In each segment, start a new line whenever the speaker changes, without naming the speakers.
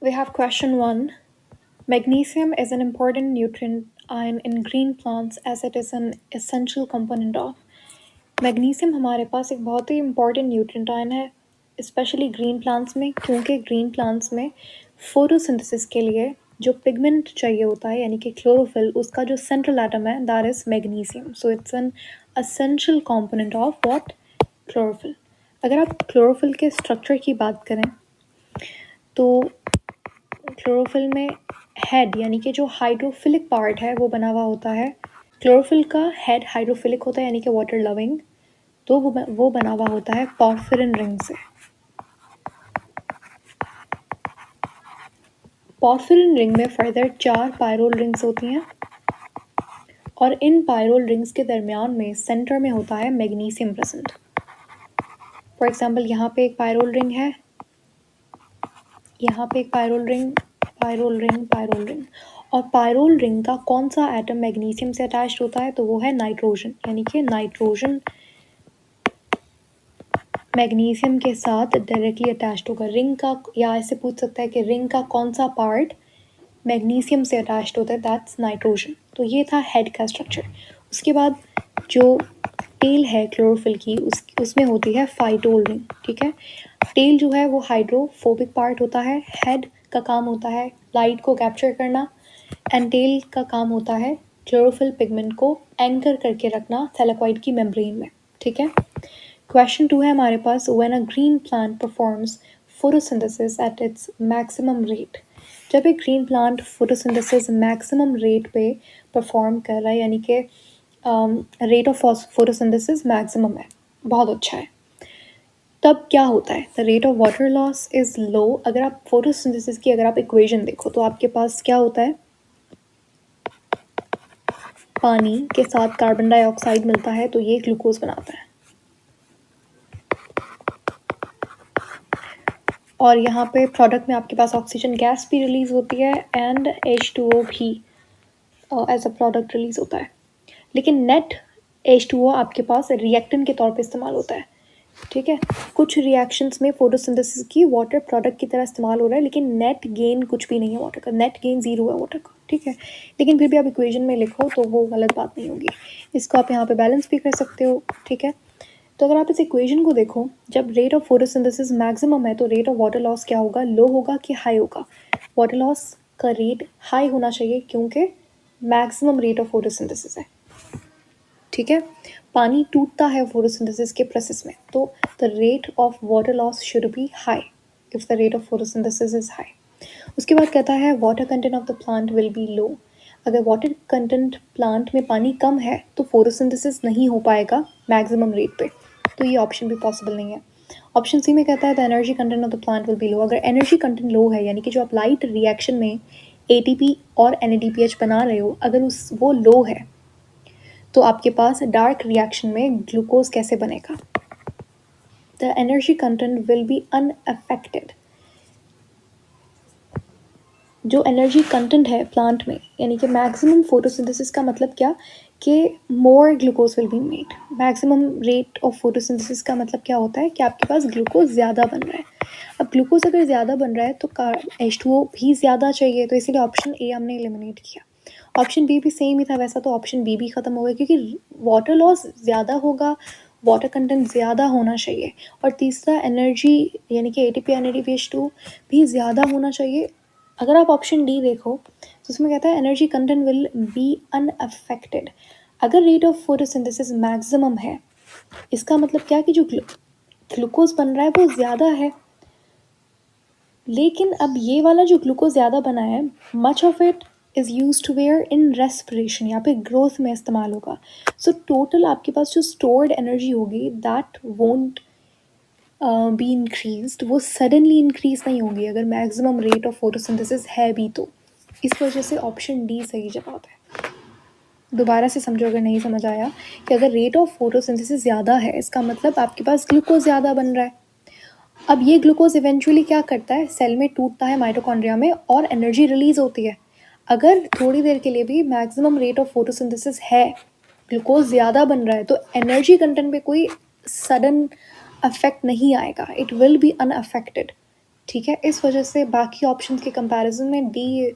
We have question 1. Magnesium is an important nutrient ion in green plants as it is an essential component of. Magnesium हमारे पास एक बहुत ही important nutrient ion है specially green plants में, क्योंकि green plants में photosynthesis के लिए जो पिगमेंट चाहिए होता है यानी कि क्लोरोफिल, उसका जो सेंट्रल एटम है that is magnesium. So it's an essential component of what? Chlorophyll. अगर आप क्लोरोफिल के स्ट्रक्चर की बात करें तो क्लोरोफिल में हेड यानी कि जो हाइड्रोफिलिक पार्ट है वो बना हुआ होता है. क्लोरोफिल का हेड हाइड्रोफिलिक होता है यानी कि वाटर लविंग, तो वो बना हुआ होता है पॉर्फिरिन रिंग से. पॉर्फिरिन रिंग में फर्दर 4 पायरोल रिंग्स होती हैं और इन पायरोल रिंग्स के दरमियान में सेंटर में होता है मैग्नीशियम प्रेजेंट. फॉर एग्जांपल यहाँ पे एक पायरोल रिंग है, यहाँ पे एक pyrrole ring, pyrrole ring, pyrrole ring. और पायरोल रिंग का कौन सा एटम मैग्नीशियम से अटैच्ड होता है? तो वो है नाइट्रोजन, यानी कि नाइट्रोजन मैग्नीशियम के साथ डायरेक्टली अटैच्ड होगा. रिंग का, या ऐसे पूछ सकता है कि रिंग का कौन सा पार्ट मैग्नीशियम से अटैच्ड होता है? That's nitrogen. तो ये था हेड का स्ट्रक्चर. उसके बाद जो टेल है क्लोरोफिल की उसमें होती है फाइटोल रिंग. ठीक है, टेल जो है वो हाइड्रोफोबिक पार्ट होता है. हेड का काम होता है लाइट को कैप्चर करना एंड टेल का काम होता है क्लोरोफिल पिगमेंट को एंकर करके रखना थैलेकॉइड की मेम्ब्रेन में. ठीक है. क्वेश्चन 2 है हमारे पास. When a green plant performs photosynthesis at its maximum rate. जब एक green plant photosynthesis maximum rate पे परफॉर्म कर रहा है यानी कि रेट ऑफ फोटोसिंथेसिस मैक्सिमम है, बहुत अच्छा है, तब क्या होता है? The rate of water loss is low. अगर आप फोटोसिंथेसिस की अगर आप इक्वेशन देखो तो आपके पास क्या होता है? पानी के साथ कार्बन डाइऑक्साइड मिलता है तो ये ग्लूकोज बनाता है. और यहाँ पे प्रोडक्ट में आपके पास ऑक्सीजन गैस भी रिलीज होती है एंड H2O भी एज अ प्रोडक्ट रिलीज होता है. लेकिन नेट H2O आपके पास रिएक्टेंट के तौर पे इस्तेमाल होता है. ठीक है, कुछ रिएक्शंस में फोटोसिंथेसिस की वाटर प्रोडक्ट की तरह इस्तेमाल हो रहा है, लेकिन नेट गेन कुछ भी नहीं है वाटर का. नेट गेन 0 है वाटर का. ठीक है, लेकिन फिर भी आप इक्वेशन में लिखो तो वो गलत बात नहीं होगी. इसको आप यहाँ पे बैलेंस भी कर सकते हो. ठीक है, तो अगर आप इस इक्वेशन को देखो, जब रेट ऑफ फोटोसिंथेसिस मैक्सिमम है तो रेट ऑफ वाटर लॉस क्या होगा? लो होगा कि हाई होगा? वाटर लॉस का रेट हाई होना चाहिए क्योंकि मैक्सिमम रेट ऑफ फोटोसिंथेसिस है. ठीक है, पानी टूटता है फोटोसिंथेसिस के प्रोसेस में, तो the rate of water loss should be high if the rate of photosynthesis is high. उसके बाद कहता है water content of the plant will be low. अगर वाटर कंटेंट प्लांट में पानी कम है तो फोटोसिंथेसिस नहीं हो पाएगा मैक्सिमम रेट पे, तो ये ऑप्शन भी पॉसिबल नहीं है. ऑप्शन सी में कहता है the energy content of the plant will be low. अगर एनर्जी कंटेंट लो है यानी कि जो आप लाइट रिएक्शन में ATP और NADPH बना रहे हो, अगर वो लो है तो आपके पास डार्क रिएक्शन में ग्लूकोज कैसे बनेगा? The energy content will be unaffected. जो एनर्जी कंटेंट है प्लांट में यानी कि मैक्सिमम फोटोसिंथेसिस का मतलब क्या कि more glucose will be made. Maximum rate of photosynthesis का मतलब क्या होता है कि आपके पास ग्लूकोज ज़्यादा बन रहा है. अब ग्लूकोज अगर ज़्यादा बन रहा है तो H2O भी ज़्यादा चाहिए, तो इसीलिए ऑप्शन ए हमने एलिमिनेट किया. ऑप्शन बी भी सेम ही था वैसा, तो ऑप्शन बी भी ख़त्म हो गया क्योंकि वाटर लॉस ज़्यादा होगा, वाटर कंटेंट ज़्यादा होना चाहिए. और तीसरा एनर्जी यानी कि ATP NADPH2 भी ज़्यादा होना चाहिए. अगर आप ऑप्शन डी देखो तो उसमें कहता है energy content will be unaffected. अगर रेट ऑफ फोटोसिंथेसिस मैक्सिमम है इसका मतलब क्या कि जो ग्लूकोज बन रहा है वो ज़्यादा है. लेकिन अब ये वाला जो ग्लूकोज ज़्यादा बना है, much of it is use to where in respiration, यहाँ पे ग्रोथ में इस्तेमाल होगा. सो टोटल आपके पास जो स्टोर्ड एनर्जी होगी दैट वोंट बी इंक्रीज, वो सडनली इंक्रीज नहीं होगी अगर मैक्सिमम रेट ऑफ फोटोसिंथेसिस है भी तो. इस वजह से ऑप्शन डी सही जवाब है. दोबारा से समझो अगर नहीं समझ आया कि अगर रेट ऑफ फोटोसिंथेसिस ज़्यादा है इसका मतलब आपके पास ग्लूकोज ज़्यादा बन रहा है. अब ये ग्लूकोज इवेंचुअली क्या करता है? सेल में टूटता है माइटोकॉन्ड्रिया में और एनर्जी रिलीज होती है. अगर थोड़ी देर के लिए भी मैक्सिमम रेट ऑफ फोटोसिंथेसिस है, ग्लूकोज ज़्यादा बन रहा है, तो एनर्जी कंटेंट पे कोई सडन अफेक्ट नहीं आएगा. It will be unaffected. ठीक है, इस वजह से बाकी ऑप्शंस के कंपैरिजन में D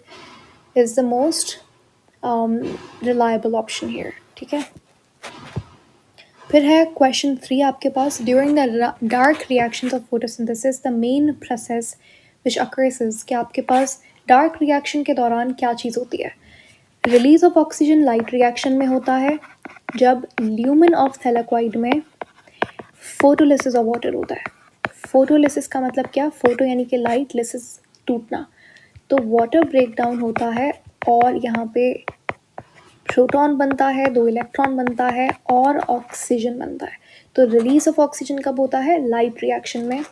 is the most reliable option here. ठीक है, फिर है क्वेश्चन 3 आपके पास, during the dark reactions of photosynthesis the main process which occurs is, कि आपके पास डार्क रिएक्शन के दौरान क्या चीज़ होती है। Release of oxygen light reaction में होता है, जब ल्यूमेन ऑफ थैलेक्वाइड में फोटोलिसिस ऑफ वाटर होता है। फोटोलिसिस का मतलब क्या, फोटो यानी कि लाइट, लिसिस टूटना, तो वाटर ब्रेक डाउन होता है और यहाँ पे प्रोटॉन बनता है, 2 इलेक्ट्रॉन बनता है और ऑक्सीजन बनता है। तो रिलीज ऑफ ऑक्सीजन कब होता है, लाइट रिएक्शन में,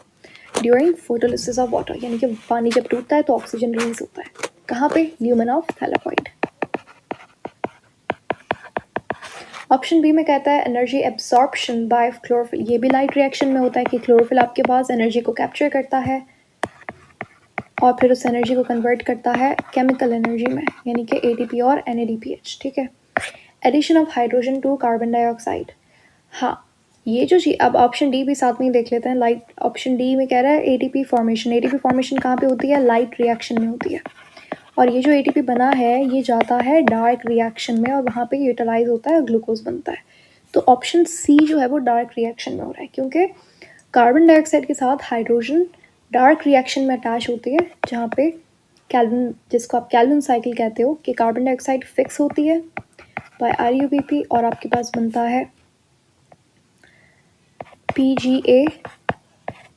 ड्यूरिंग फोटोलिसिस ऑफ वाटर, यानी कि पानी जब टूटता है तो ऑक्सीजन रिलीज होता है। कहाँ पे, lumen of thylakoid. Option B में कहता है एनर्जी एब्सॉर्प्शन बाय क्लोरोफिल, ये भी लाइट रिएक्शन में होता है कि क्लोरोफिल आपके पास एनर्जी को कैप्चर करता है और फिर उस एनर्जी को कन्वर्ट करता है केमिकल एनर्जी में, यानी कि एटीपी और NADPH। ठीक है, addition of hydrogen to carbon dioxide, हाँ ये जो चीज, अब ऑप्शन डी भी साथ में ही देख लेते हैं। लाइट, ऑप्शन डी में कह रहा है एटीपी फॉर्मेशन, एटीपी फॉर्मेशन कहाँ पे होती है, लाइट रिएक्शन में होती है, और ये जो एटीपी बना है ये जाता है डार्क रिएक्शन में और वहाँ पे यूटिलाइज होता है, ग्लूकोज बनता है। तो ऑप्शन सी जो है वो डार्क रिएक्शन में हो रहा है, क्योंकि कार्बन डाइऑक्साइड के साथ हाइड्रोजन डार्क रिएक्शन में अटैच होती है, जहाँ पे कैल्विन, जिसको आप कैल्विन साइकिल कहते हो, कि कार्बन डाइऑक्साइड फिक्स होती है बाय RUBP और आपके पास बनता है PGA,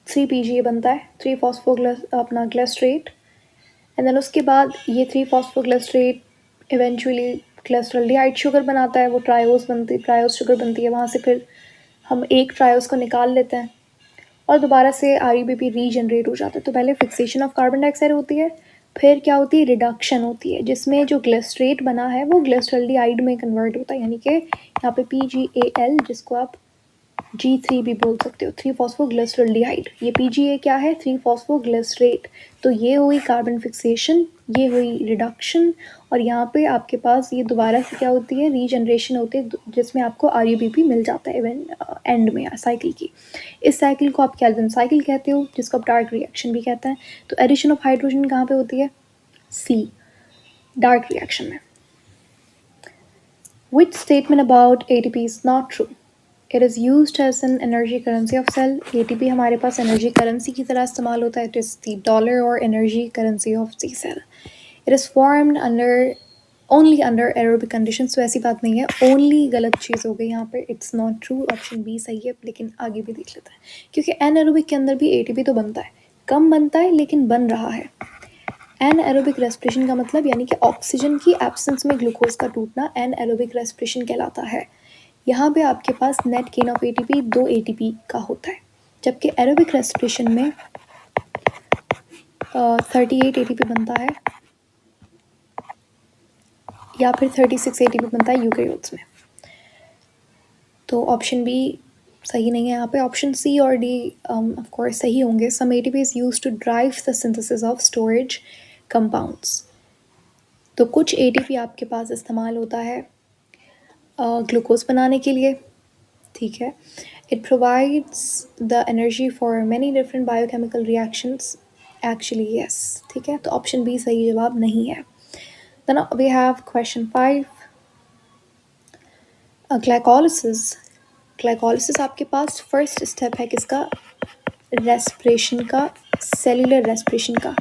3 PGA बनता है, 3 अपना ग्लिसरेट, एंड देन उसके बाद ये 3 फॉस्फोग्लिसरेट इवेंचुअली ग्लिसरल्डिहाइड शुगर बनाता है, वो ट्रायोज बनती, ट्रायोज शुगर बनती है, वहाँ से फिर हम एक ट्रायोज को निकाल लेते हैं और दोबारा से RUBP रीजनरेट हो जाता है। तो पहले फिक्सेशन ऑफ कार्बन डाइऑक्साइड होती है, फिर क्या होती है, रिडक्शन होती है, जिसमें जो ग्लिसरेट बना है वो ग्लिसरल्डिहाइड में कन्वर्ट होता है, यानी कि यहाँ पे PGAL, जिसको आप G3 भी बोल सकते हो, 3 फॉस्फोग्लिसरल्डिहाइड। ये PGA क्या है, 3 फॉस्फोग्लिसरेट। तो ये हुई कार्बन फिक्सेशन, ये हुई रिडक्शन, और यहाँ पे आपके पास ये दोबारा से क्या होती है, रीजनरेशन होती है, जिसमें आपको RUBP मिल जाता है इवेंट एंड में साइकिल की। इस साइकिल को आप कैल्विन साइकिल कहते हो, जिसको आप डार्क रिएक्शन भी कहते हैं। तो एडिशन ऑफ हाइड्रोजन कहाँ पे होती है, सी, डार्क रिएक्शन में। Which statement about ATP is not true? It is used as an energy currency of cell. ATP हमारे पास energy currency की तरह इस्तेमाल होता है. It is the dollar or energy currency of the cell. It is formed only under aerobic conditions. तो ऐसी बात नहीं है, only गलत चीज़ हो गई यहाँ पे. It's not true. Option B सही है, लेकिन आगे भी देख लेते हैं, क्योंकि anaerobic के अंदर भी ATP तो बनता है, कम बनता है लेकिन बन रहा है. एनएरोबिक रेस्पिरेशन का मतलब यानी कि ऑक्सीजन की एब्सेंस में ग्लूकोज का टूटना एनएरोबिक रेस्पिरेशन कहलाता है. यहाँ पे आपके पास net gain of ATP 2 ATP का होता है, जबकि एरोबिक रेस्पिरेशन में 38 ATP बनता है या फिर 36 ATP बनता है यूकेरियोट्स में. तो ऑप्शन बी सही नहीं है यहाँ पे. ऑप्शन सी और डी ऑफ कोर्स सही होंगे. Some ATP is used to drive the synthesis of storage compounds. तो कुछ ATP आपके पास इस्तेमाल होता है ग्लूकोज बनाने के लिए, ठीक है. It provides the energy for many different biochemical reactions. Actually yes, ठीक है. तो ऑप्शन बी सही जवाब नहीं है. Then we have question 5, glycolysis. Glycolysis आपके पास फर्स्ट स्टेप है किसका, रेस्पिरेशन का, सेल्यूलर रेस्पिरेशन का,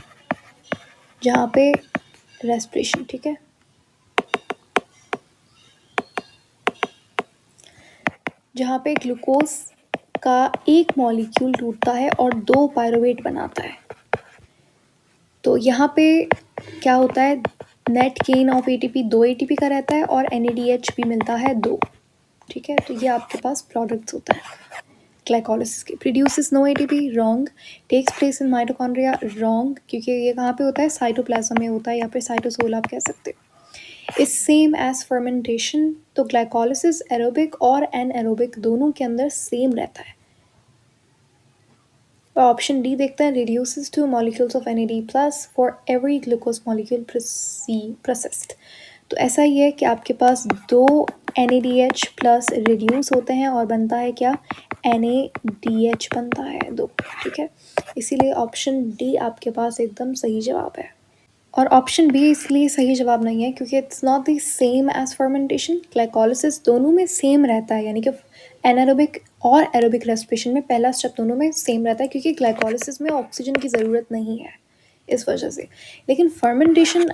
जहाँ पे रेस्पिरेशन, ठीक है, जहाँ पे ग्लूकोज का एक मॉलिक्यूल टूटता है और 2 पायरुवेट बनाता है. तो यहाँ पे क्या होता है, net gain of ATP 2 ATP का रहता है और NADH भी मिलता है 2, ठीक है. तो ये आपके पास प्रोडक्ट्स होता है ग्लाइकोलिसिस के. Produces no ATP, wrong. Takes place in mitochondria, wrong, क्योंकि ये कहाँ पे होता है, साइटोप्लाज्म में होता है, या फिर साइटोसोल आप कह सकते हो. Is same as fermentation. तो ग्लाइकोलिसिस एरोबिक और एनएरोबिक दोनों के अंदर सेम रहता है. और ऑप्शन डी देखते हैं, reduces 2 molecules of NAD plus for every glucose molecule processed. तो ऐसा ही है कि आपके पास 2 NADH प्लस रिड्यूस होते हैं और बनता है क्या, NADH बनता है 2, ठीक है। इसीलिए ऑप्शन डी आपके पास एकदम सही जवाब है। और ऑप्शन बी इसलिए सही जवाब नहीं है क्योंकि it's not the same as fermentation. Glycolysis दोनों में सेम रहता है, यानी कि एनारोबिक और एरोबिक रेस्पिरेशन में पहला स्टेप दोनों में सेम रहता है, क्योंकि ग्लाइकोलिसिस में ऑक्सीजन की ज़रूरत नहीं है इस वजह से। लेकिन फर्मेंटेशन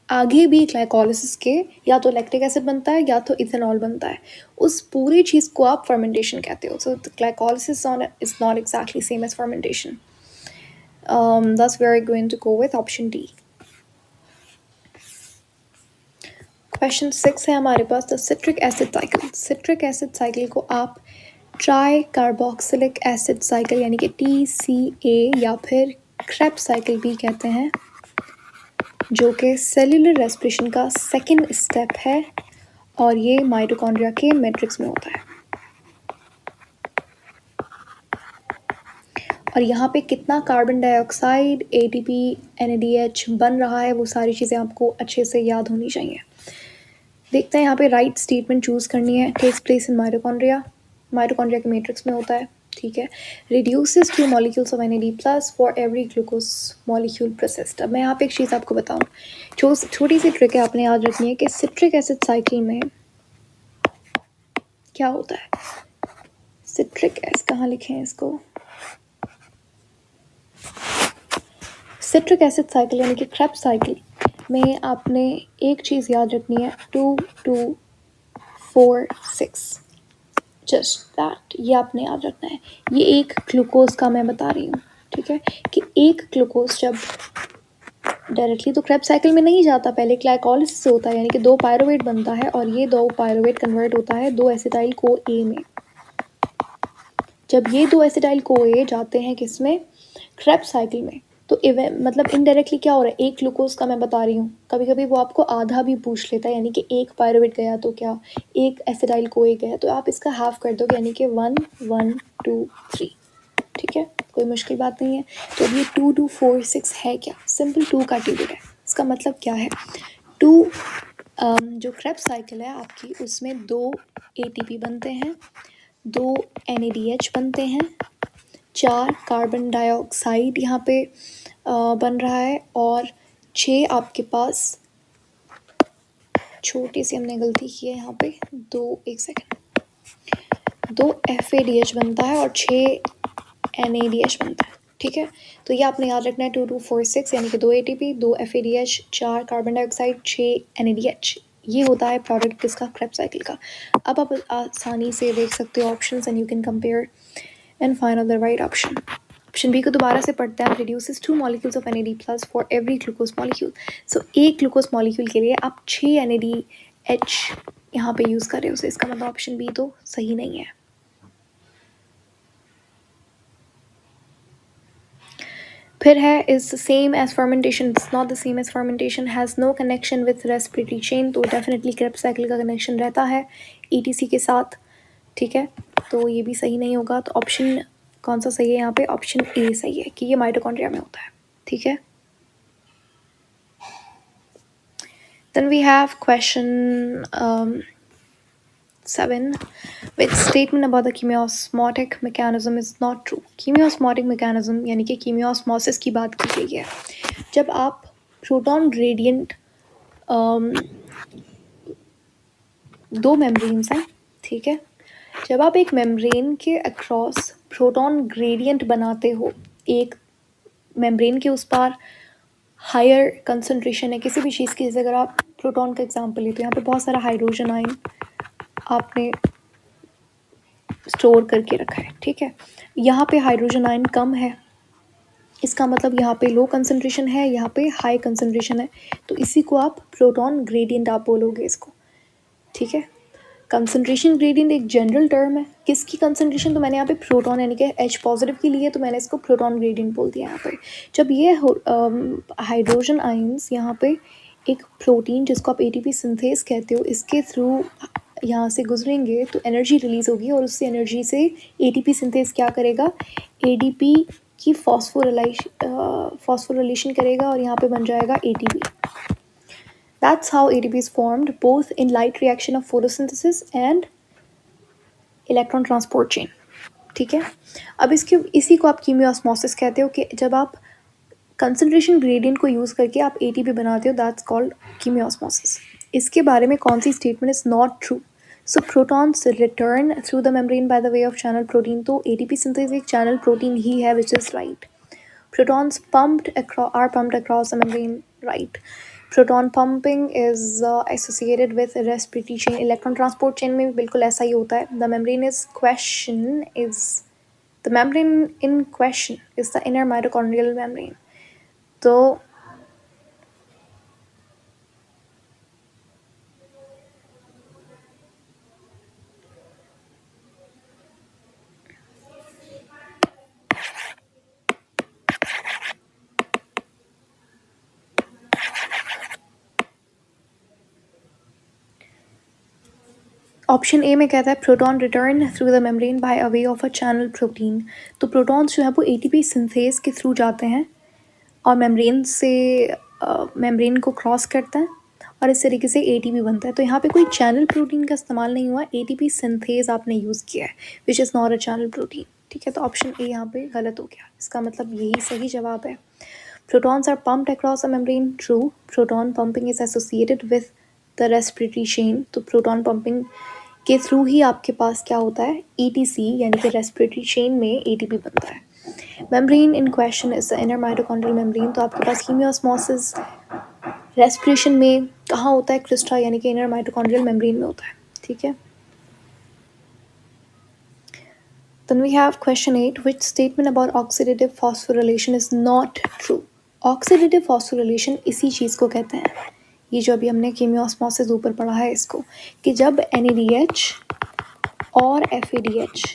आगे भी ग्लाइकोलिसिस के या तो लैक्टिक एसिड बनता है या तो इथेनॉल बनता है, उस पूरी चीज़ को आप फर्मेंटेशन कहते हो। So glycolysis is not exactly same as fermentation. Thus we are going to go with option D. Question 6 है हमारे पास, the citric acid cycle. Citric acid cycle को आप ट्राई कार्बोक्सिलिक एसिड साइकिल यानी कि TCA या फिर क्रेब्स साइकिल भी कहते हैं, जो कि सेल्यूलर रेस्पिरेशन का सेकेंड स्टेप है और ये माइटोकॉन्ड्रिया के मैट्रिक्स में होता है। और यहाँ पे कितना कार्बन डाइऑक्साइड, ATP, NADH बन रहा है, वो सारी चीज़ें आपको अच्छे से याद होनी चाहिए। देखते हैं यहाँ पे राइट स्टेटमेंट चूज़ करनी है। Takes place in mitochondria, mitochondria के मैट्रिक्स में होता है, ठीक है। Reduces 2 molecules of NAD+ for every glucose molecule processed. अब मैं यहाँ पे एक चीज़ आपको बताऊँ, छोटी सी ट्रिक है, आपने याद रखनी है कि सिट्रिक एसिड साइकिल में क्या होता है। सिट्रिक एसिड कहाँ लिखे हैं इसको, सिट्रिक एसिड साइकिल यानी कि क्रेब्स साइकिल में आपने एक चीज़ याद रखनी है, 2 2 4 6, जस्ट दैट, ये आपने याद रखना है। ये एक ग्लूकोज का मैं बता रही हूँ, ठीक है, कि एक ग्लूकोज जब डायरेक्टली तो क्रेब्स साइकिल में नहीं जाता, पहले ग्लाइकोलिसिस होता है, यानी कि 2 पायरुवेट बनता है और ये 2 पायरुवेट कन्वर्ट होता है 2 एसिटाइल को ए में। जब ये 2 एसिटाइल को ए जाते हैं किस में, क्रेब्स साइकिल में, तो मतलब इनडायरेक्टली क्या हो रहा है, एक ग्लूकोज का मैं बता रही हूँ, कभी कभी वो आपको आधा भी पूछ लेता है, यानी कि एक पायरुवेट गया तो क्या, एक एसिटाइल को ए गया, तो आप इसका हाफ कर दोगे, यानी कि 1 1 2 3, ठीक है, कोई मुश्किल बात नहीं है। तो अब ये 2 2 4 6 है क्या, सिंपल 2 का टेबल है। इसका मतलब क्या है, 2 जो क्रेब्स साइकिल है आपकी, उसमें 2 ATP बनते हैं, 2 NADH बनते हैं, 4 कार्बन डाइऑक्साइड यहाँ पे बन रहा है, और 6 आपके पास, छोटी सी हमने गलती की है यहाँ पे, 2 FADH बनता है और 6 NADH बनता है, ठीक है। तो ये आपने याद रखना है, 2 2 4 6 यानी कि 2 ATP, 2 FADH, 4 carbon dioxide, 6 NADH, ये होता है प्रोडक्ट किसका, क्रेब्स साइकिल का। अब आप आसानी से देख सकते हो options and you can compare and find out the right option. Option B को दोबारा से पढ़ते हैं, reduces 2 molecules of NAD+ for every glucose molecule. So एक ग्लूकोज मॉलिक्यूल के लिए आप 6 NADH यहाँ पे यूज़ कर रहे हो, so इसका मतलब ऑप्शन बी तो सही नहीं है। फिर है, is the same as fermentation, it's not the same as fermentation, has no connection with respiratory chain, तो डेफिनेटली क्रेब्स साइकिल का कनेक्शन रहता है ETC के साथ, ठीक है, तो ये भी सही नहीं होगा। तो ऑप्शन कौन सा सही है यहाँ पे, ऑप्शन ए सही है कि ये माइटोकॉन्ड्रिया में होता है, ठीक है। Then we have question 7, which statement about the chemiosmotic mechanism is not true। chemiosmotic mechanism यानी कि कीमियोस्मोसिस की बात की गई है, जब आप प्रोटॉन ग्रेडियंट, 2 मेम्ब्रेन्स हैं, ठीक है, जब आप एक मेम्ब्रेन के अक्रॉस प्रोटॉन ग्रेडियंट बनाते हो, एक मेम्ब्रेन के उस पार हायर कंसनट्रेशन है किसी भी चीज़ की, जैसे अगर आप प्रोटॉन का एग्जांपल लेते हो, यहाँ पे बहुत सारा हाइड्रोजन आयन आपने स्टोर करके रखा है, ठीक है, यहाँ पे हाइड्रोजन आयन कम है, इसका मतलब यहाँ पे लो कंसनट्रेशन है, यहाँ पे हाई कंसनट्रेशन है, तो इसी को आप प्रोटॉन ग्रेडियंट आप बोलोगे इसको, ठीक है। कंसनट्रेशन ग्रेडियंट एक जनरल टर्म है, किसकी कंसनट्रेशन, तो मैंने यहाँ पे प्रोटॉन यानी कि H पॉजिटिव के लिए, तो मैंने इसको प्रोटॉन ग्रेडियंट बोल दिया यहाँ पे। जब ये हाइड्रोजन आयंस यहाँ पे एक प्रोटीन जिसको आप ATP सिंथेस कहते हो, इसके थ्रू यहाँ से गुजरेंगे तो एनर्जी रिलीज़ होगी, और उससे एनर्जी से ATP सिंथेस क्या करेगा, ADP की फॉस्फोरिलेशन करेगा और यहाँ पे बन जाएगा ATP। That's how ATP is formed, both in light reaction of photosynthesis and electron transport chain, ठीक है। अब इसी को आप कीमियोस्मोसिस कहते हो कि जब आप कंसंट्रेशन ग्रेडियंट को यूज़ करके आप एटीपी बनाते हो, दैट्स कॉल्ड कीमियोस्मोसिस। इसके बारे में कौन सी statement is not true? So protons return through the membrane by the way of channel protein, तो एटीपी सिंथेसिस एक चैनल प्रोटीन ही है, which is right. Protons are pumped across the membrane, right? Proton pumping is associated with respiratory chain. Electron transport chain में बिल्कुल ऐसा ही होता है. The membrane in question is the inner mitochondrial membrane. तो option A में कहता है proton return through the membrane bye a way of a channel protein. तो प्रोटॉन्स जो है वो एटीपी सिंथेस के थ्रू जाते हैं और मेम्ब्रेन को क्रॉस करते हैं और इस तरीके से एटीपी बनता है। तो यहाँ पे कोई चैनल प्रोटीन का इस्तेमाल नहीं हुआ, एटीपी सिंथेस आपने यूज़ किया है, which is not a channel protein, ठीक है। तो ऑप्शन ए यहाँ पे गलत हो गया, इसका मतलब यही सही जवाब है। Protons are pumped across a membrane, true. Proton pumping is associated with the respiratory chain, तो प्रोटॉन पंपिंग के थ्रू ही आपके पास क्या होता है, ईटीसी यानी कि रेस्पिरेटरी चेन में एटीपी बनता है। Membrane in question is the inner mitochondrial membrane, तो आपके पास कीमियोस्मोसिस रेस्पिरेशन में कहाँ होता है, क्रिस्टा यानी कि इनर माइटोकॉन्ड्रियल मेम्ब्रेन में होता है, ठीक है। Then we have question 8. Which statement about oxidative phosphorylation is not true? Oxidative phosphorylation इसी चीज़ को कहते हैं, ये जो अभी हमने कीमियोस्मोसिस ऊपर पढ़ा है इसको, कि जब NADH और FADH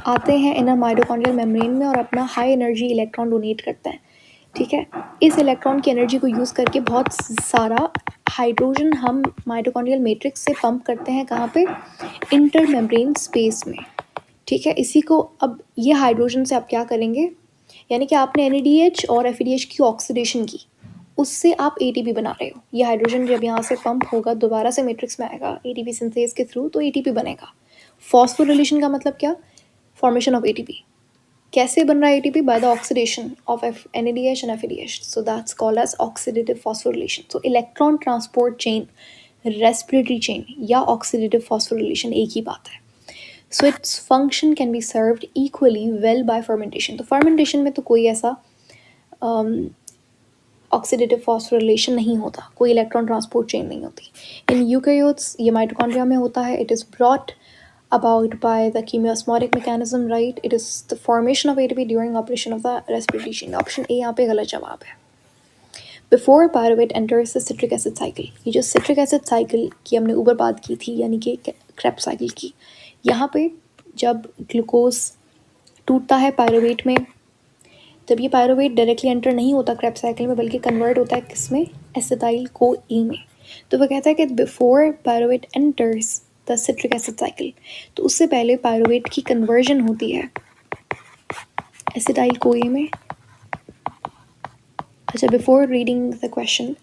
आते हैं इनर माइटोकॉन्ड्रियल मेम्ब्रेन में और अपना हाई एनर्जी इलेक्ट्रॉन डोनेट करते हैं, ठीक है। इस इलेक्ट्रॉन की एनर्जी को यूज़ करके बहुत सारा हाइड्रोजन हम माइटोकॉन्ड्रियल मैट्रिक्स से पंप करते हैं, कहाँ पे, इंटर मेम्ब्रेन स्पेस में, ठीक है। इसी को अब ये हाइड्रोजन से आप क्या करेंगे, यानी कि आपने NADH और FADH की ऑक्सीडेशन की, उससे आप ATP बना रहे हो। ये हाइड्रोजन जब यहाँ से पंप होगा दोबारा से मैट्रिक्स में आएगा ATP सिंथेस के थ्रू, तो ATP बनेगा। फॉस्फोरिलेशन का मतलब क्या, फॉर्मेशन ऑफ ATP। कैसे बन रहा है ATP? By the oxidation of NADH and FADH, so that's called as oxidative phosphorylation. तो electron transport chain, respiratory chain या ऑक्सीडेटिव फॉस्फोरिलेशन एक ही बात है। So its function can be served equally well by fermentation. तो fermentation में तो कोई ऐसा ऑक्सीडेटिव फॉस्फोरिलेशन नहीं होता, कोई इलेक्ट्रॉन ट्रांसपोर्ट चेन नहीं होती। इन यूकैरियोट्स ये माइटोकॉन्ड्रिया में होता है। It is brought about by the chemiosmotic mechanism, right? It is the formation of ATP during operation of the respiratory chain. Option A यहाँ पे गलत जवाब है। Before pyruvate enters the citric acid cycle, ये जो citric acid cycle की हमने ऊपर बात की थी, यानी कि Krebs cycle की, यहाँ पे जब ग्लूकोज टूटता है पायरुवेट में, तब ये पायरुवेट डायरेक्टली एंटर नहीं होता Krebs साइकिल में, बल्कि कन्वर्ट होता है किसमें, एसिटाइल को ए में। तो वो कहता है कि before pyruvate enters the citric acid cycle, तो उससे पहले पायरुवेट की कन्वर्जन होती है एसिटाइल को ए में। अच्छा, before reading the question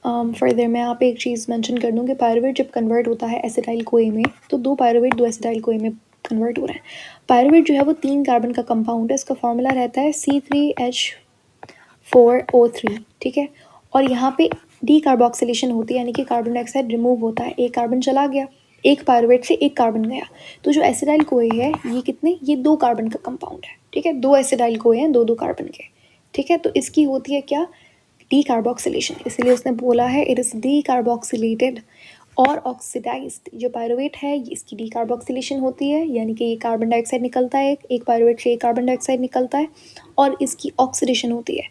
further मैं यहाँ पे एक चीज़ मेंशन कर दूँ कि पायरुवेट जब कन्वर्ट होता है एसिटाइल को ए में, तो दो पायरुवेट दो एसिटाइल को ए में कन्वर्ट हो रहे हैं। पायरुवेट जो है वो 3 कार्बन का कंपाउंड है, इसका फॉर्मूला रहता है C3H4O3, ठीक है। और यहाँ पे डीकार्बोक्सिलेशन होती है, यानी कि कार्बन डाइऑक्साइड रिमूव होता है, एक कार्बन चला गया, एक पायरुवेट से एक कार्बन गया। तो जो एसिडाइल कोए है ये कितने, ये 2 कार्बन का कंपाउंड है, ठीक है। 2 एसिडाइल कोए हैं, 2 कार्बन के, ठीक है। तो इसकी होती है क्या, डीकार्बोक्सिलेशन, इसलिए उसने बोला है इट इज़ डीकार्बोक्सिलेटेड और ऑक्सीडाइज्ड। जो पायरुवेट है इसकी डीकार्बोक्सिलेशन होती है, यानी कि ये कार्बन डाइऑक्साइड निकलता है, एक पायरुवेट से एक कार्बन डाइऑक्साइड निकलता है, और इसकी ऑक्सीडेशन होती है,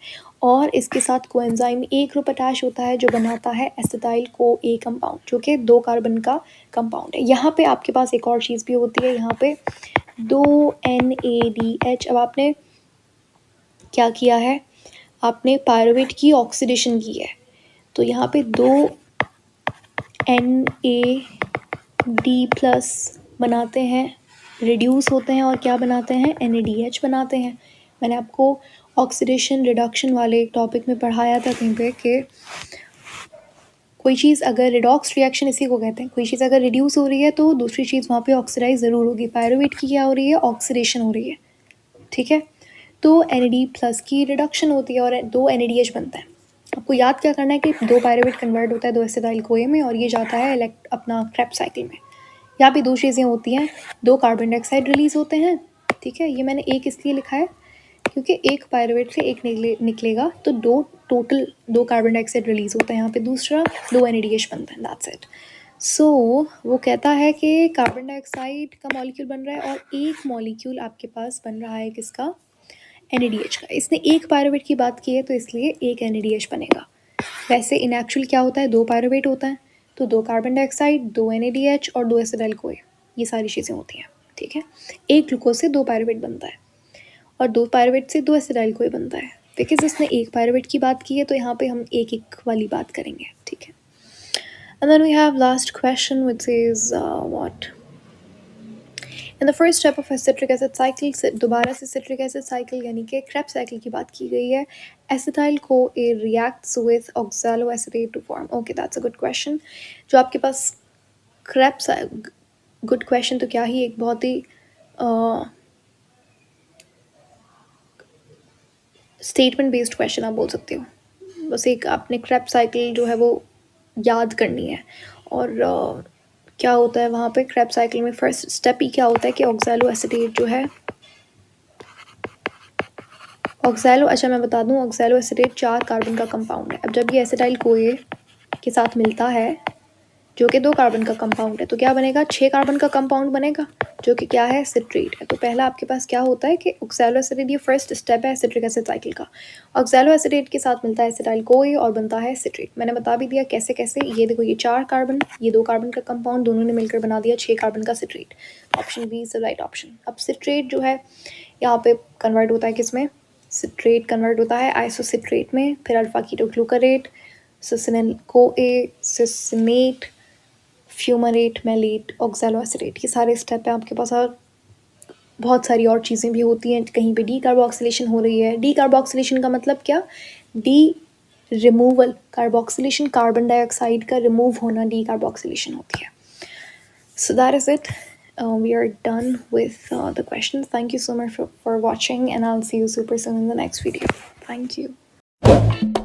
और इसके साथ कोएंजाइम एक ग्रुप अटैच होता है जो बनाता है एसिटाइल को ए कंपाउंड, जो कि 2 कार्बन का कंपाउंड है। यहाँ पे आपके पास एक और चीज़ भी होती है, यहाँ पे 2 NADH। अब आपने क्या किया है, आपने पायरुवेट की ऑक्सीडेशन की है, तो यहाँ पे 2 NAD+ बनाते हैं, रिड्यूस होते हैं और क्या बनाते हैं, NADH बनाते हैं। मैंने आपको ऑक्सीडेशन रिडक्शन वाले एक टॉपिक में पढ़ाया था कहीं पे कि कोई चीज़ अगर रिडॉक्स रिएक्शन इसी को कहते हैं, कोई चीज़ अगर रिड्यूस हो रही है तो दूसरी चीज़ वहाँ पे ऑक्सीडाइज ज़रूर होगी। पायरुवेट की क्या हो रही है, ऑक्सीडेशन हो रही है, ठीक है। तो NAD+ की रिडक्शन होती है और 2 NADH बनता है। आपको याद क्या करना है कि 2 पायरुवेट कन्वर्ट होता है 2 एसिटाइल कोए में और ये जाता है अपना क्रेब्स साइकिल में। यहाँ पे 2 चीज़ें होती हैं, 2 कार्बन डाइऑक्साइड रिलीज़ होते हैं, ठीक है। ये मैंने एक इसलिए लिखा है क्योंकि एक पायरुवेट से एक निकलेगा तो 2 कार्बन डाइऑक्साइड रिलीज़ होता है यहाँ पे, दूसरा 2 NADH बनता है, दैट्स इट। सो वो कहता है कि कार्बन डाइऑक्साइड का मॉलिक्यूल बन रहा है और एक मॉलिक्यूल आपके पास बन रहा है किसका, NADH का। इसने एक पायरुवेट की बात की है तो इसलिए एक NADH बनेगा। वैसे इन एक्चुअल क्या होता है, 2 पायरुवेट होता है तो 2 कार्बन डाइऑक्साइड, 2 NADH और 2 एसिटाइल कोए, ये सारी चीज़ें होती हैं, ठीक है। एक ग्लूकोज से 2 पायरुवेट बनता है और 2 पायरुवेट से 2 एसिटाइल कोए बनता है। बिकॉज इसने एक पायरुवेट की बात की है तो यहाँ पे हम एक एक वाली बात करेंगे, ठीक है। And then we have last question which is what, in the first step of citric acid cycle, से दोबारा से सिट्रिक एसिड साइकिल यानी कि क्रेब्स साइकिल की बात की गई है। Acetyl co A reacts with oxaloacetate to form, okay that's a good question. जो आपके पास क्रेब्स, गुड क्वेश्चन तो क्या ही, एक बहुत ही स्टेटमेंट बेस्ड क्वेश्चन आप बोल सकते हो। बस एक आपने क्रेब साइकिल जो है वो याद करनी है और क्या होता है वहाँ पे क्रेब साइकिल में फर्स्ट स्टेप ही क्या होता है कि ऑक्सैलो एसिटेट जो है, अच्छा मैं बता दूँ, ऑक्सैलो एसिटेट 4 कार्बन का कंपाउंड है। अब जब ये एसिटाइल कोए के साथ मिलता है जो कि 2 कार्बन का कंपाउंड है तो क्या बनेगा, 6 कार्बन का कंपाउंड बनेगा जो कि क्या है, सिट्रेट है। तो पहला आपके पास क्या होता है कि ऑक्सैलो एसिटेट, ये फर्स्ट स्टेप है सिट्रिक एसिड साइकिल का। ऑक्सैलो एसिटेट के साथ मिलता है एसिटाइल कोए और बनता है सिट्रेट। मैंने बता भी दिया कैसे कैसे, ये देखो ये 4 कार्बन, ये 2 कार्बन का कंपाउंड, दोनों ने मिलकर बना दिया 6 कार्बन का citrate. Option B is the right option. अब सिट्रेट जो है यहाँ पे कन्वर्ट होता है किस में, सिट्रेट कन्वर्ट होता है आइसोसिट्रेट में, फिर अल्फा कीटोग्लूकारेट, सिसिनिल कोए, सिसिनेट, फ्यूमरेट, मेलेट, ऑक्सैलोएसिटेट, ये सारे स्टेप हैं आपके पास। और बहुत सारी और चीज़ें भी होती हैं, कहीं पे डी कार्बोक्सिलेशन हो रही है। डी कार्बोक्सिलेशन का मतलब क्या, D removal, carboxylation carbon dioxide का रिमूव होना डी कार्बोक्सिलेशन होती है। So that is it, we are done with the questions. Thank you so much for watching and I'll see you super soon in the next video. Thank you.